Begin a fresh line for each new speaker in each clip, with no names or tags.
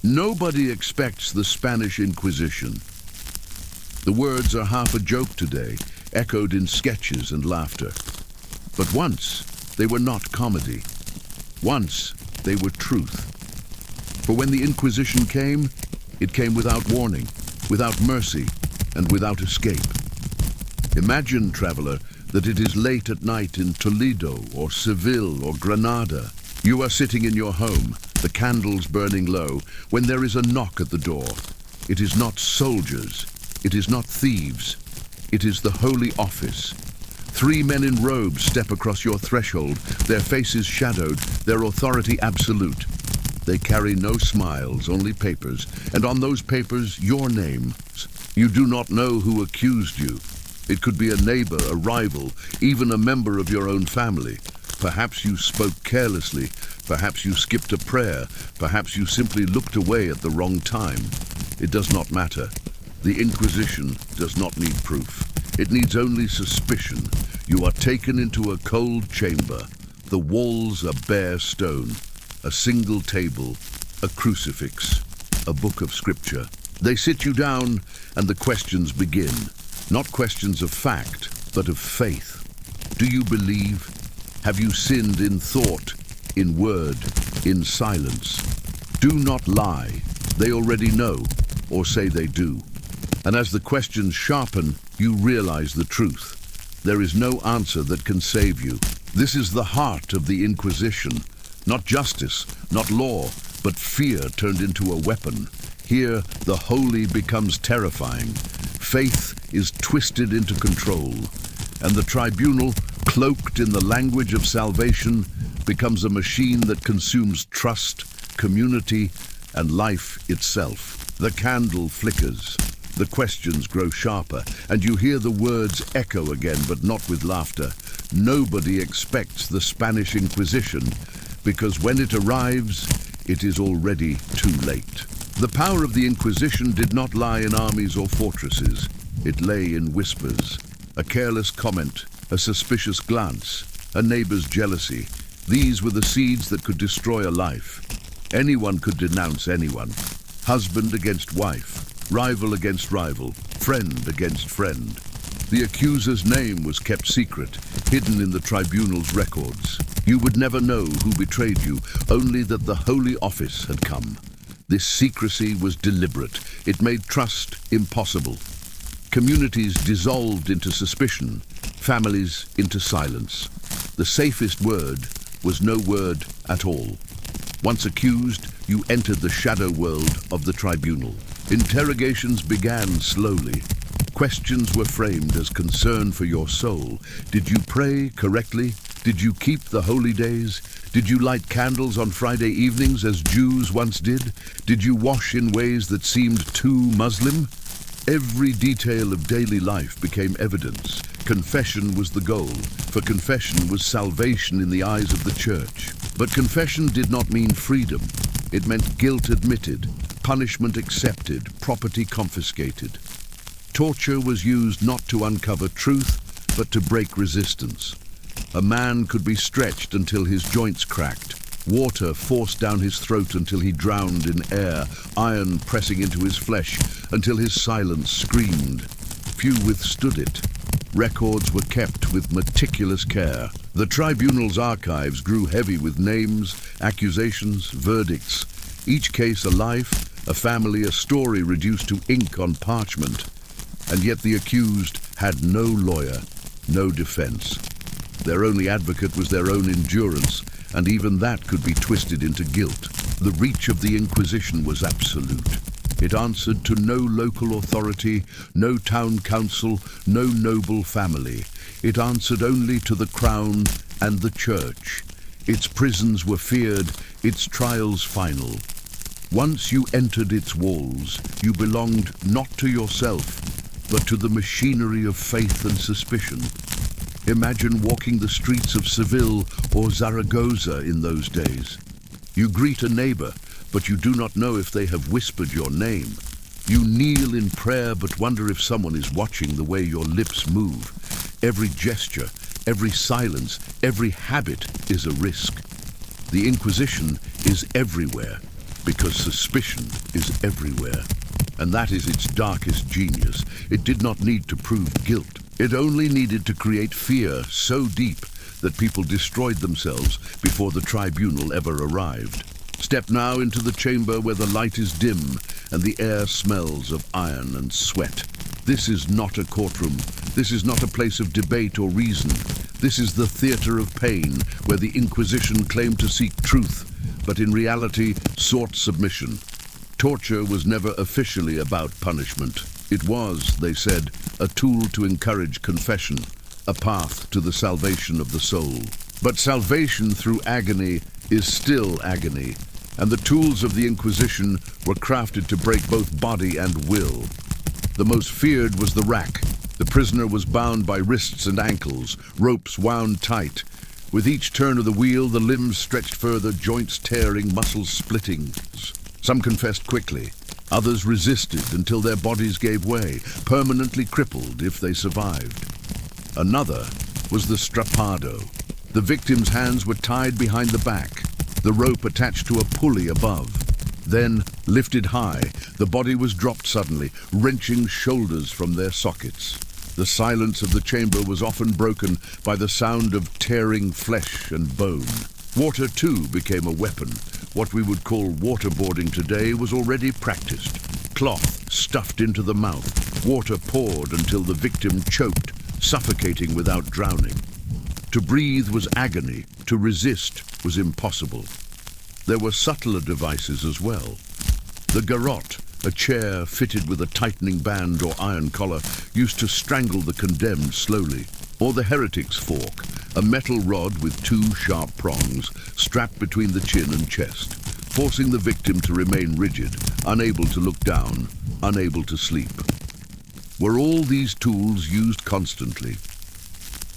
Nobody expects the Spanish Inquisition. The words are half a joke today, echoed in sketches and laughter. But once, they were not comedy. Once, they were truth. For when the Inquisition came, it came without warning, without mercy, and without escape. Imagine, traveler, that it is late at night in Toledo or Seville or Granada. You are sitting in your home, the candles burning low, when there is a knock at the door. It is not soldiers, it is not thieves, it is the Holy Office. 3 men in robes step across your threshold, their faces shadowed, their authority absolute. They carry no smiles, only papers, and on those papers, your name. You do not know who accused you. It could be a neighbor, a rival, even a member of your own family. Perhaps you spoke carelessly, perhaps you skipped a prayer, perhaps you simply looked away at the wrong time. It does not matter. The Inquisition does not need proof. It needs only suspicion. You are taken into a cold chamber. The walls are bare stone. A single table, a crucifix, a book of scripture. They sit you down and the questions begin. Not questions of fact, but of faith. Do you believe? Have you sinned in thought, in word, in silence? Do not lie. They already know, or say they do. And as the questions sharpen, you realize the truth. There is no answer that can save you. This is the heart of the Inquisition. Not justice, not law, but fear turned into a weapon. Here, the holy becomes terrifying. Faith is twisted into control. And the tribunal, cloaked in the language of salvation, becomes a machine that consumes trust, community, and life itself. The candle flickers. The questions grow sharper, and you hear the words echo again, but not with laughter. Nobody expects the Spanish Inquisition, because when it arrives, it is already too late. The power of the Inquisition did not lie in armies or fortresses. It lay in whispers. A careless comment, a suspicious glance, a neighbor's jealousy. These were the seeds that could destroy a life. Anyone could denounce anyone. Husband against wife, rival against rival, friend against friend. The accuser's name was kept secret, hidden in the tribunal's records. You would never know who betrayed you, only that the Holy Office had come. This secrecy was deliberate. It made trust impossible. Communities dissolved into suspicion, families into silence. The safest word was no word at all. Once accused, you entered the shadow world of the tribunal. Interrogations began slowly. Questions were framed as concern for your soul. Did you pray correctly? Did you keep the holy days? Did you light candles on Friday evenings as Jews once did? Did you wash in ways that seemed too Muslim? Every detail of daily life became evidence. Confession was the goal, for confession was salvation in the eyes of the church. But confession did not mean freedom. It meant guilt admitted, punishment accepted, property confiscated. Torture was used not to uncover truth, but to break resistance. A man could be stretched until his joints cracked, water forced down his throat until he drowned in air, iron pressing into his flesh until his silence screamed. Few withstood it. Records were kept with meticulous care. The tribunal's archives grew heavy with names, accusations, verdicts. Each case a life, a family, a story reduced to ink on parchment. And yet the accused had no lawyer, no defense. Their only advocate was their own endurance, and even that could be twisted into guilt. The reach of the Inquisition was absolute. It answered to no local authority, no town council, no noble family. It answered only to the crown and the church. Its prisons were feared, its trials final. Once you entered its walls, you belonged not to yourself, but to the machinery of faith and suspicion. Imagine walking the streets of Seville or Zaragoza in those days. You greet a neighbor, but you do not know if they have whispered your name. You kneel in prayer, but wonder if someone is watching the way your lips move. Every gesture, every silence, every habit is a risk. The Inquisition is everywhere. Because suspicion is everywhere. And that is its darkest genius. It did not need to prove guilt. It only needed to create fear so deep that people destroyed themselves before the tribunal ever arrived. Step now into the chamber where the light is dim and the air smells of iron and sweat. This is not a courtroom. This is not a place of debate or reason. This is the theater of pain, where the Inquisition claimed to seek truth, but in reality sought submission. Torture was never officially about punishment. It was, they said, a tool to encourage confession, a path to the salvation of the soul. But salvation through agony is still agony, and the tools of the Inquisition were crafted to break both body and will. The most feared was the rack. The prisoner was bound by wrists and ankles, ropes wound tight. With each turn of the wheel, the limbs stretched further, joints tearing, muscles splitting. Some confessed quickly. Others resisted until their bodies gave way, permanently crippled if they survived. Another was the strappado. The victim's hands were tied behind the back, the rope attached to a pulley above. Then, lifted high, the body was dropped suddenly, wrenching shoulders from their sockets. The silence of the chamber was often broken by the sound of tearing flesh and bone. Water, too, became a weapon. What we would call waterboarding today was already practiced. Cloth stuffed into the mouth, water poured until the victim choked, suffocating without drowning. To breathe was agony, to resist was impossible. There were subtler devices as well. The garrote, a chair fitted with a tightening band or iron collar, used to strangle the condemned slowly. Or the heretic's fork, a metal rod with two sharp prongs strapped between the chin and chest, forcing the victim to remain rigid, unable to look down, unable to sleep. Were all these tools used constantly?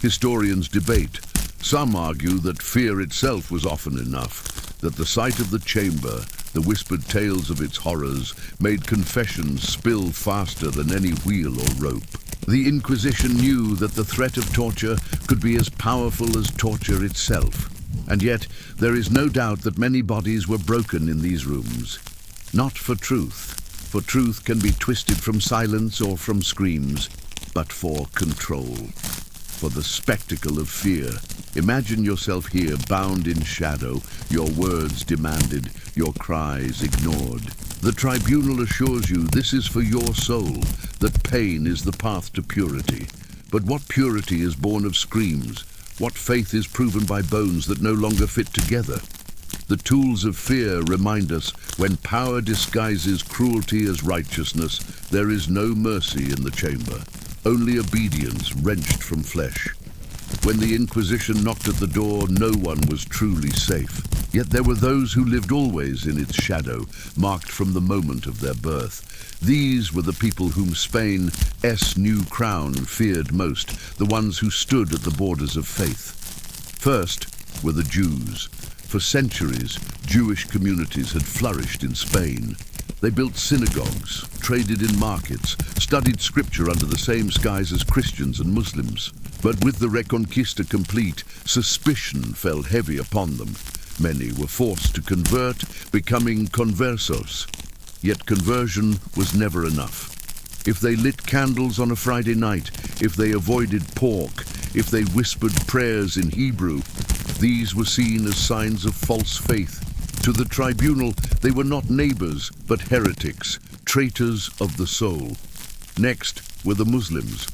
Historians debate. Some argue that fear itself was often enough, that the sight of the chamber, the whispered tales of its horrors, made confessions spill faster than any wheel or rope. The Inquisition knew that the threat of torture could be as powerful as torture itself. And yet, there is no doubt that many bodies were broken in these rooms. Not for truth, for truth can be twisted from silence or from screams, but for control. For the spectacle of fear. Imagine yourself here, bound in shadow, your words demanded, your cries ignored. The tribunal assures you this is for your soul, that pain is the path to purity. But what purity is born of screams? What faith is proven by bones that no longer fit together? The tools of fear remind us, when power disguises cruelty as righteousness, there is no mercy in the chamber, only obedience wrenched from flesh. When the Inquisition knocked at the door, no one was truly safe. Yet there were those who lived always in its shadow, marked from the moment of their birth. These were the people whom Spain's new crown feared most, the ones who stood at the borders of faith. First were the Jews. For centuries, Jewish communities had flourished in Spain. They built synagogues, traded in markets, studied scripture under the same skies as Christians and Muslims. But with the Reconquista complete, suspicion fell heavy upon them. Many were forced to convert, becoming conversos. Yet conversion was never enough. If they lit candles on a Friday night, if they avoided pork, if they whispered prayers in Hebrew, these were seen as signs of false faith. To the tribunal, they were not neighbors, but heretics, traitors of the soul. Next were the Muslims.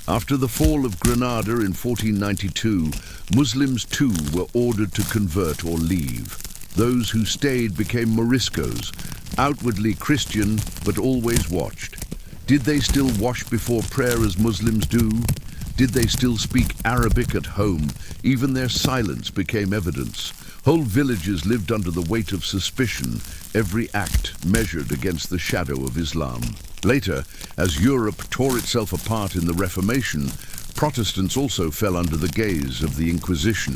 After the fall of Granada in 1492, Muslims too were ordered to convert or leave. Those who stayed became Moriscos, outwardly Christian, but always watched. Did they still wash before prayer as Muslims do? Did they still speak Arabic at home? Even their silence became evidence. Whole villages lived under the weight of suspicion, every act measured against the shadow of Islam. Later, as Europe tore itself apart in the Reformation, Protestants also fell under the gaze of the Inquisition.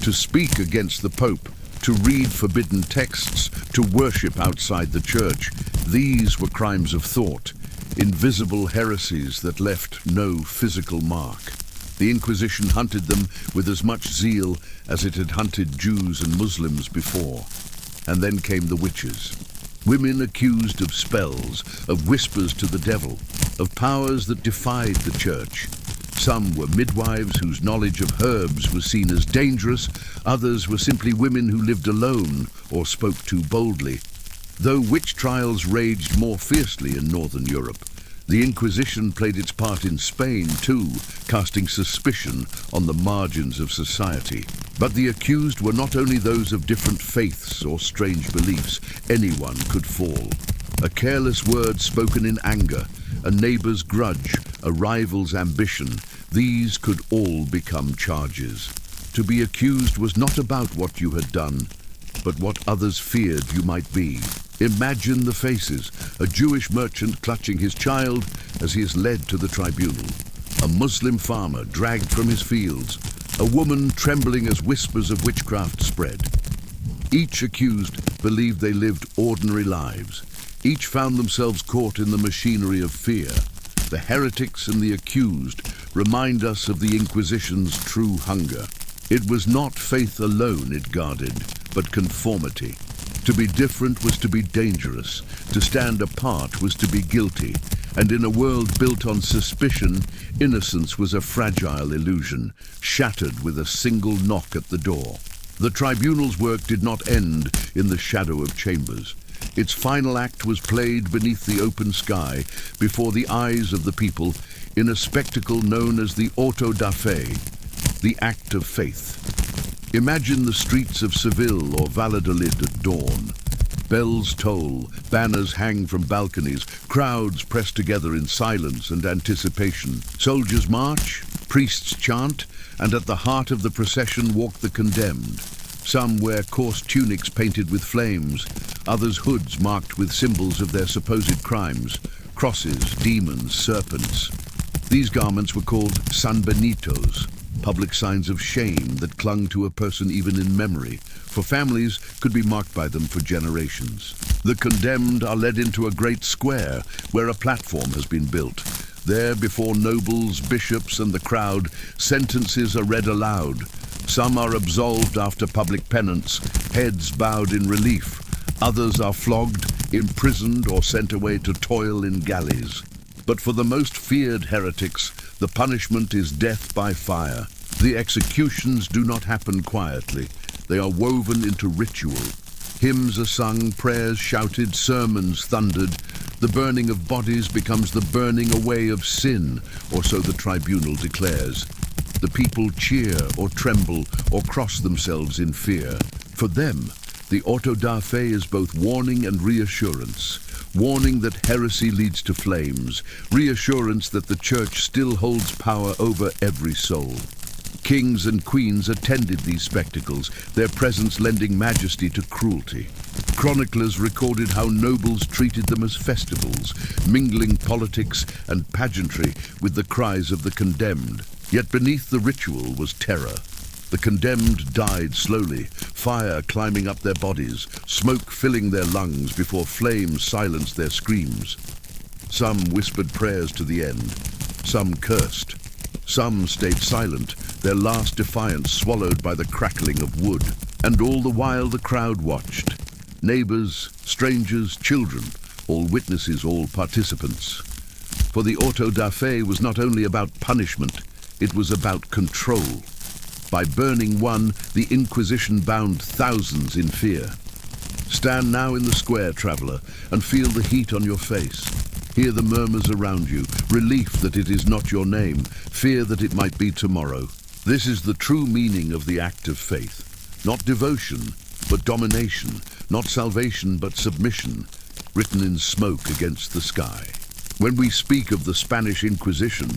To speak against the Pope, to read forbidden texts, to worship outside the church, these were crimes of thought, invisible heresies that left no physical mark. The Inquisition hunted them with as much zeal as it had hunted Jews and Muslims before. And then came the witches. Women accused of spells, of whispers to the devil, of powers that defied the church. Some were midwives whose knowledge of herbs was seen as dangerous. Others were simply women who lived alone or spoke too boldly. Though witch trials raged more fiercely in Northern Europe, the Inquisition played its part in Spain too, casting suspicion on the margins of society. But the accused were not only those of different faiths or strange beliefs. Anyone could fall. A careless word spoken in anger, a neighbor's grudge, a rival's ambition, these could all become charges. To be accused was not about what you had done, but what others feared you might be. Imagine the faces: a Jewish merchant clutching his child as he is led to the tribunal, a Muslim farmer dragged from his fields, a woman trembling as whispers of witchcraft spread. Each accused believed they lived ordinary lives. Each found themselves caught in the machinery of fear. The heretics and the accused remind us of the Inquisition's true hunger. It was not faith alone it guarded, but conformity. To be different was to be dangerous. To stand apart was to be guilty. And in a world built on suspicion, innocence was a fragile illusion, shattered with a single knock at the door. The tribunal's work did not end in the shadow of chambers. Its final act was played beneath the open sky, before the eyes of the people, in a spectacle known as the auto da fe, the act of faith. Imagine the streets of Seville or Valladolid at dawn. Bells toll, banners hang from balconies, crowds press together in silence and anticipation. Soldiers march, priests chant, and at the heart of the procession walk the condemned. Some wear coarse tunics painted with flames, others hoods marked with symbols of their supposed crimes: crosses, demons, serpents. These garments were called sanbenitos, public signs of shame that clung to a person even in memory, for families could be marked by them for generations. The condemned are led into a great square where a platform has been built. There, before nobles, bishops, and the crowd, sentences are read aloud. Some are absolved after public penance, heads bowed in relief. Others are flogged, imprisoned, or sent away to toil in galleys. But for the most feared heretics, the punishment is death by fire. The executions do not happen quietly. They are woven into ritual. Hymns are sung, prayers shouted, sermons thundered. The burning of bodies becomes the burning away of sin, or so the tribunal declares. The people cheer or tremble or cross themselves in fear. For them, the auto da fe is both warning and reassurance. Warning that heresy leads to flames, reassurance that the church still holds power over every soul. Kings and queens attended these spectacles, their presence lending majesty to cruelty. Chroniclers recorded how nobles treated them as festivals, mingling politics and pageantry with the cries of the condemned. Yet beneath the ritual was terror. The condemned died slowly, fire climbing up their bodies, smoke filling their lungs before flames silenced their screams. Some whispered prayers to the end. Some cursed. Some stayed silent, their last defiance swallowed by the crackling of wood. And all the while the crowd watched. Neighbors, strangers, children, all witnesses, all participants. For the auto da fe was not only about punishment, it was about control. By burning one, the Inquisition bound thousands in fear. Stand now in the square, traveler, and feel the heat on your face. Hear the murmurs around you, relief that it is not your name, fear that it might be tomorrow. This is the true meaning of the act of faith. Not devotion, but domination. Not salvation, but submission, written in smoke against the sky. When we speak of the Spanish Inquisition,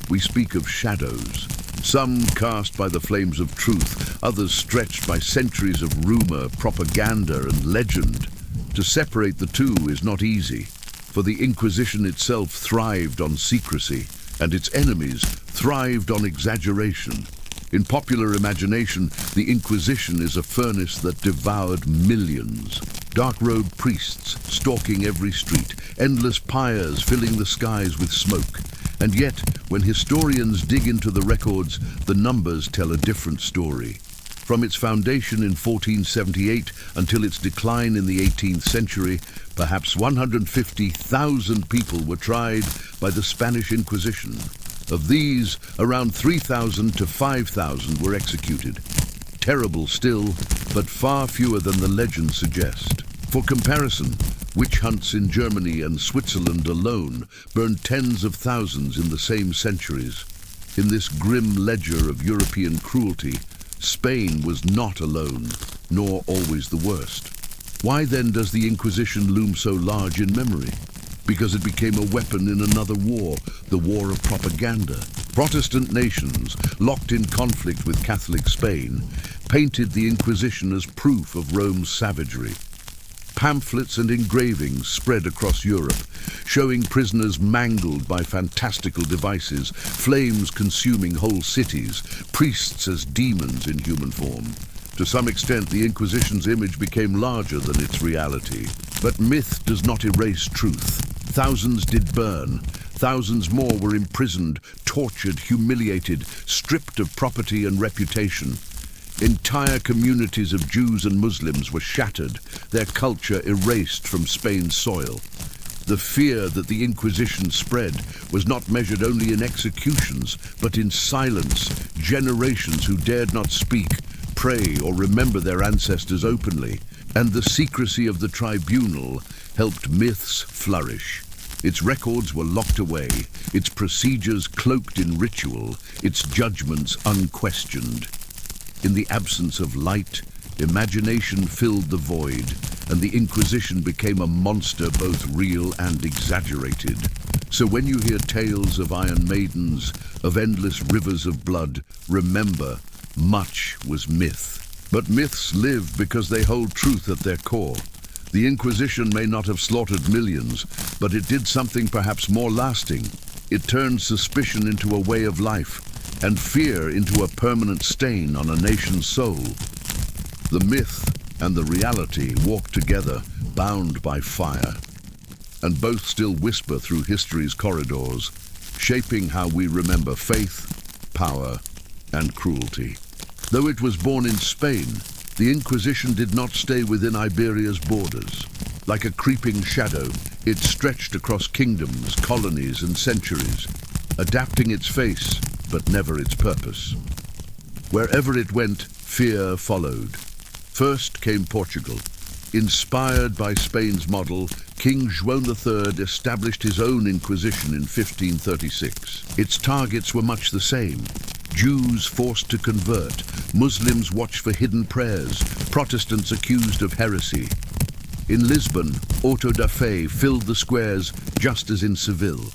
we speak of shadows. Some cast by the flames of truth, others stretched by centuries of rumor, propaganda, and legend. To separate the two is not easy, for the Inquisition itself thrived on secrecy, and its enemies thrived on exaggeration. In popular imagination, the Inquisition is a furnace that devoured millions. Dark-robed priests stalking every street, endless pyres filling the skies with smoke. And yet, when historians dig into the records, the numbers tell a different story. From its foundation in 1478 until its decline in the 18th century, perhaps 150,000 people were tried by the Spanish Inquisition. Of these, around 3,000 to 5,000 were executed. Terrible still, but far fewer than the legends suggest. For comparison, witch hunts in Germany and Switzerland alone burned tens of thousands in the same centuries. In this grim ledger of European cruelty, Spain was not alone, nor always the worst. Why then does the Inquisition loom so large in memory? Because it became a weapon in another war, the war of propaganda. Protestant nations, locked in conflict with Catholic Spain, painted the Inquisition as proof of Rome's savagery. Pamphlets and engravings spread across Europe, showing prisoners mangled by fantastical devices, flames consuming whole cities, priests as demons in human form. To some extent, the Inquisition's image became larger than its reality. But myth does not erase truth. Thousands did burn. Thousands more were imprisoned, tortured, humiliated, stripped of property and reputation. Entire communities of Jews and Muslims were shattered, their culture erased from Spain's soil. The fear that the Inquisition spread was not measured only in executions, but in silence, generations who dared not speak, pray, or remember their ancestors openly. And the secrecy of the tribunal helped myths flourish. Its records were locked away, its procedures cloaked in ritual, its judgments unquestioned. In the absence of light, imagination filled the void, and the Inquisition became a monster both real and exaggerated. So when you hear tales of Iron Maidens, of endless rivers of blood, remember, much was myth. But myths live because they hold truth at their core. The Inquisition may not have slaughtered millions, but it did something perhaps more lasting. It turned suspicion into a way of life, and fear into a permanent stain on a nation's soul. The myth and the reality walk together, bound by fire, and both still whisper through history's corridors, shaping how we remember faith, power, and cruelty. Though it was born in Spain, the Inquisition did not stay within Iberia's borders. Like a creeping shadow, it stretched across kingdoms, colonies, and centuries, adapting its face, but never its purpose. Wherever it went, fear followed. First came Portugal. Inspired by Spain's model, King Juan III established his own Inquisition in 1536. Its targets were much the same. Jews forced to convert, Muslims watched for hidden prayers, Protestants accused of heresy. In Lisbon, auto da fe filled the squares just as in Seville.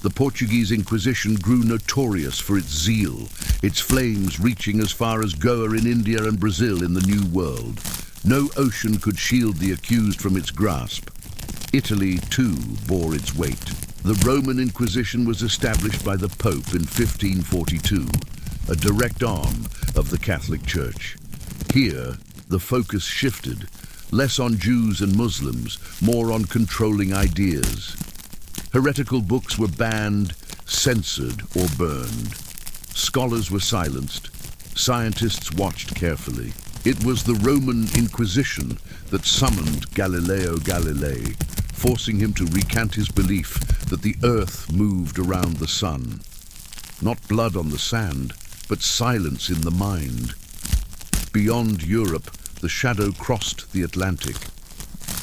The Portuguese Inquisition grew notorious for its zeal, its flames reaching as far as Goa in India and Brazil in the New World. No ocean could shield the accused from its grasp. Italy, too, bore its weight. The Roman Inquisition was established by the Pope in 1542, a direct arm of the Catholic Church. Here, the focus shifted, less on Jews and Muslims, more on controlling ideas. Heretical books were banned, censored, or burned. Scholars were silenced. Scientists watched carefully. It was the Roman Inquisition that summoned Galileo Galilei, forcing him to recant his belief that the earth moved around the sun. Not blood on the sand, but silence in the mind. Beyond Europe, the shadow crossed the Atlantic.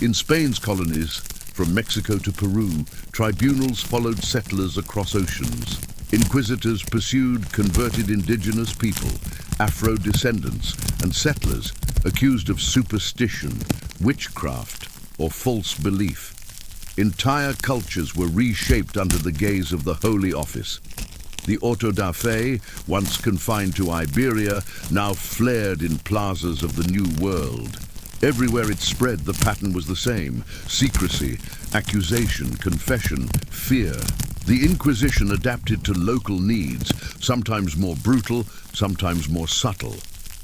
In Spain's colonies, from Mexico to Peru, tribunals followed settlers across oceans. Inquisitors pursued converted indigenous people, Afro-descendants, and settlers accused of superstition, witchcraft, or false belief. Entire cultures were reshaped under the gaze of the Holy Office. The auto da fe, once confined to Iberia, now flared in plazas of the New World. Everywhere it spread, the pattern was the same: secrecy, accusation, confession, fear. The Inquisition adapted to local needs, sometimes more brutal, sometimes more subtle.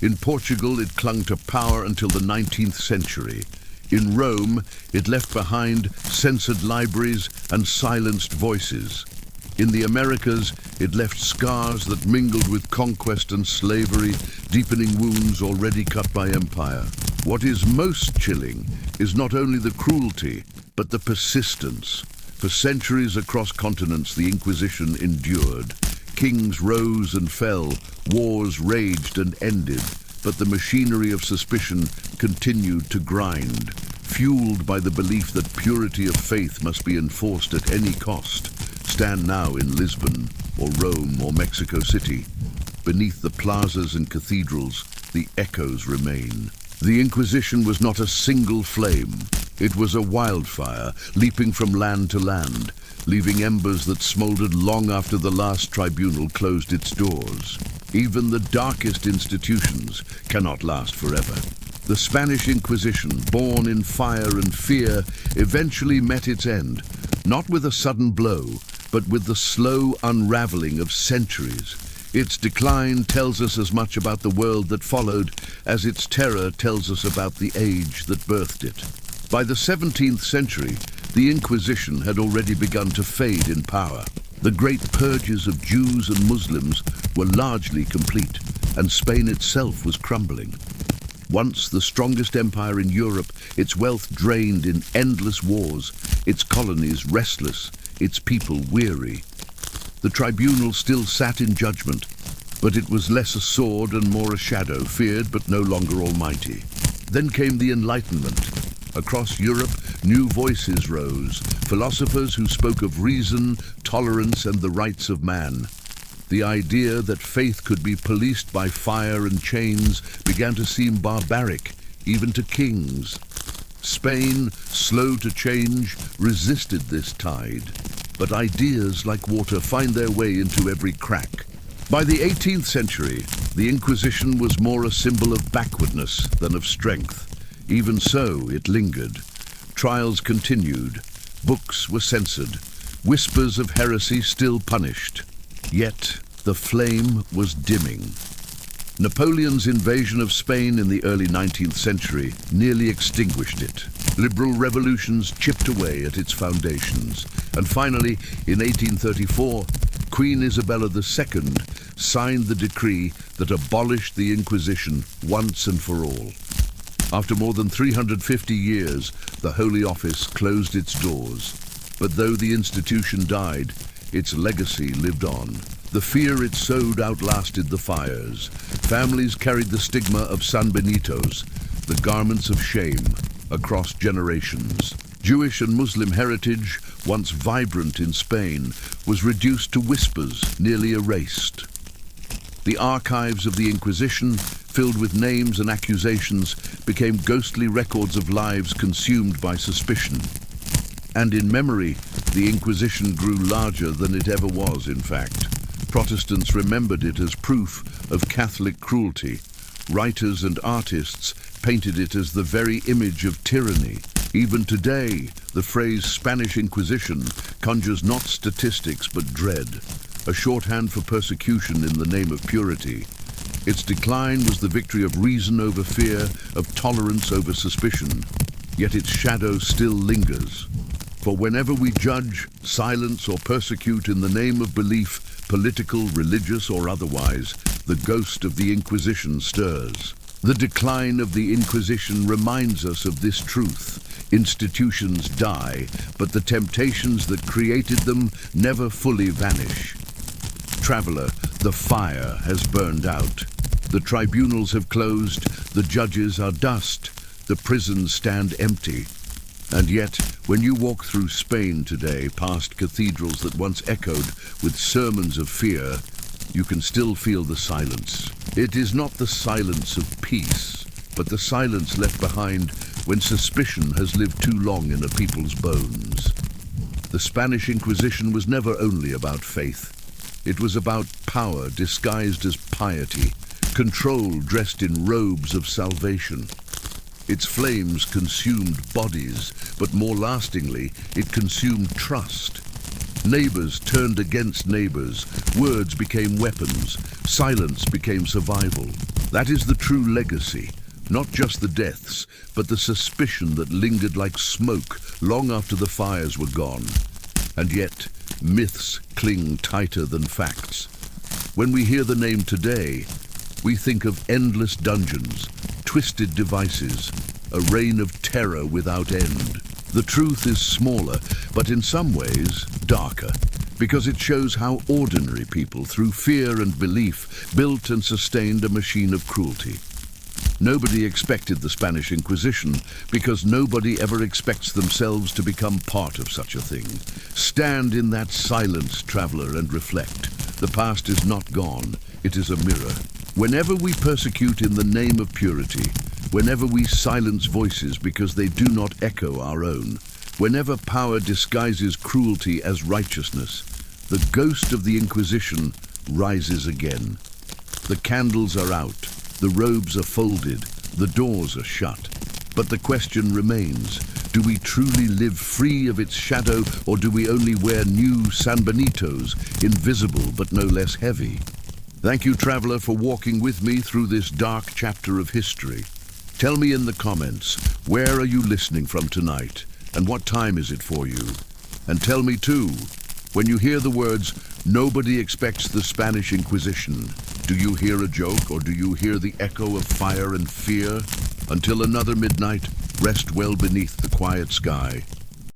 In Portugal, it clung to power until the 19th century. In Rome, it left behind censored libraries and silenced voices. In the Americas, it left scars that mingled with conquest and slavery, deepening wounds already cut by empire. What is most chilling is not only the cruelty, but the persistence. For centuries across continents, the Inquisition endured. Kings rose and fell, wars raged and ended, but the machinery of suspicion continued to grind, fueled by the belief that purity of faith must be enforced at any cost. Stand now in Lisbon, or Rome, or Mexico City. Beneath the plazas and cathedrals, the echoes remain. The Inquisition was not a single flame. It was a wildfire, leaping from land to land, leaving embers that smoldered long after the last tribunal closed its doors. Even the darkest institutions cannot last forever. The Spanish Inquisition, born in fire and fear, eventually met its end, not with a sudden blow, but with the slow unraveling of centuries. Its decline tells us as much about the world that followed as its terror tells us about the age that birthed it. By the 17th century, the Inquisition had already begun to fade in power. The great purges of Jews and Muslims were largely complete, and Spain itself was crumbling. Once the strongest empire in Europe, its wealth drained in endless wars, its colonies restless, its people weary. The tribunal still sat in judgment, but it was less a sword and more a shadow, feared but no longer almighty. Then came the Enlightenment. Across Europe, new voices rose, philosophers who spoke of reason, tolerance, and the rights of man. The idea that faith could be policed by fire and chains began to seem barbaric, even to kings. Spain, slow to change, resisted this tide. But ideas, like water, find their way into every crack. By the 18th century, the Inquisition was more a symbol of backwardness than of strength. Even so, it lingered. Trials continued. Books were censored. Whispers of heresy still punished. Yet, the flame was dimming. Napoleon's invasion of Spain in the early 19th century nearly extinguished it. Liberal revolutions chipped away at its foundations. And finally, in 1834, Queen Isabella II signed the decree that abolished the Inquisition once and for all. After more than 350 years, the Holy Office closed its doors. But though the institution died, its legacy lived on. The fear it sowed outlasted the fires. Families carried the stigma of San Benito's, the garments of shame, across generations. Jewish and Muslim heritage, once vibrant in Spain, was reduced to whispers, nearly erased. The archives of the Inquisition, filled with names and accusations, became ghostly records of lives consumed by suspicion. And in memory, the Inquisition grew larger than it ever was, in fact. Protestants remembered it as proof of Catholic cruelty. Writers and artists painted it as the very image of tyranny. Even today, the phrase Spanish Inquisition conjures not statistics but dread, a shorthand for persecution in the name of purity. Its decline was the victory of reason over fear, of tolerance over suspicion. Yet its shadow still lingers. For whenever we judge, silence, or persecute in the name of belief, political, religious, or otherwise, the ghost of the Inquisition stirs. The decline of the Inquisition reminds us of this truth. Institutions die, but the temptations that created them never fully vanish. Traveler, the fire has burned out. The tribunals have closed, the judges are dust, the prisons stand empty. And yet, when you walk through Spain today, past cathedrals that once echoed with sermons of fear, you can still feel the silence. It is not the silence of peace, but the silence left behind when suspicion has lived too long in a people's bones. The Spanish Inquisition was never only about faith. It was about power disguised as piety, control dressed in robes of salvation. Its flames consumed bodies, but more lastingly, it consumed trust. Neighbors turned against neighbors, words became weapons, silence became survival. That is the true legacy, not just the deaths, but the suspicion that lingered like smoke long after the fires were gone. And yet, myths cling tighter than facts. When we hear the name today, we think of endless dungeons, twisted devices, a reign of terror without end. The truth is smaller, but in some ways darker, because it shows how ordinary people, through fear and belief, built and sustained a machine of cruelty. Nobody expected the Spanish Inquisition, because nobody ever expects themselves to become part of such a thing. Stand in that silence, traveler, and reflect. The past is not gone, it is a mirror. Whenever we persecute in the name of purity, whenever we silence voices because they do not echo our own, whenever power disguises cruelty as righteousness, the ghost of the Inquisition rises again. The candles are out, the robes are folded, the doors are shut. But the question remains, do we truly live free of its shadow, or do we only wear new sanbenitos, invisible but no less heavy? Thank you, traveler, for walking with me through this dark chapter of history. Tell me in the comments, where are you listening from tonight, and what time is it for you? And tell me too, when you hear the words, nobody expects the Spanish Inquisition, do you hear a joke, or do you hear the echo of fire and fear? Until another midnight, rest well beneath the quiet sky.